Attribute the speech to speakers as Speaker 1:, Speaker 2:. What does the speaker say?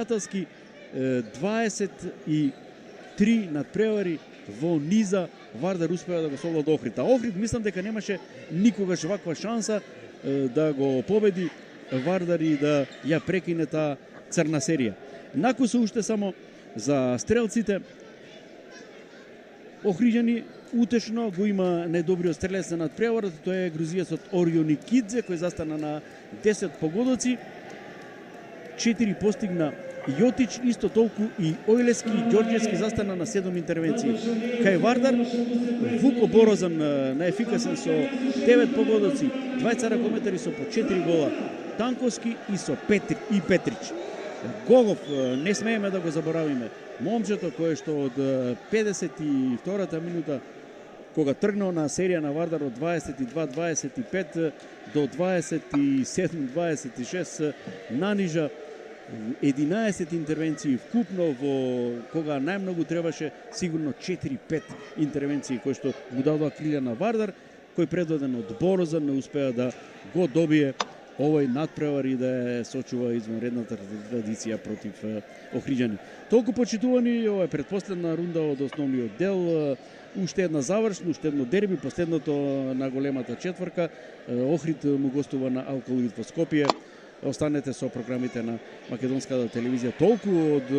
Speaker 1: пријателски 23 надпревари во низа Вардар успеа да го совлада Охрид. А Охрид мислам дека немаше никогаш ваква шанса да го победи Вардар и да ја прекине таа црна серија. Накусо уште само за стрелците. Охриѓани утешно го има најдобриот стрелец на надпреварот, тоа е грузијецот Орион Икидзе кој застана на 10 погодоци. 4 постигна Јотич, исто толку и Ојлески и Ѓорѓевски застана на 7 интервенции. Кај Вардар, Вуко Борозан најефикасен со 9 погодоци, двајца ракометари со по 4 гола, Танковски и со Петрич. Гогов, не смееме да го заборавиме, момчето кое што од 52-та минута, кога тргнал на серија на Вардар од 22-25 до 27-26, нанижа 11 интервенции вкупно, во кога најмногу требаше сигурно 4-5 интервенции кои што му дадоа крилја на Вардар, кој предводен од Борозан не успеа да го добие овој надпревар и да ја сочува извонредната традиција против Охриѓани. Толку почитувани, ова е предпоследна рунда од основниот дел, уште една завршна, уште едно дерби, последното на големата четврка. Охрид му гостува на Алкалоид во Скопје. Останете со програмите на македонската телевизија. Толку од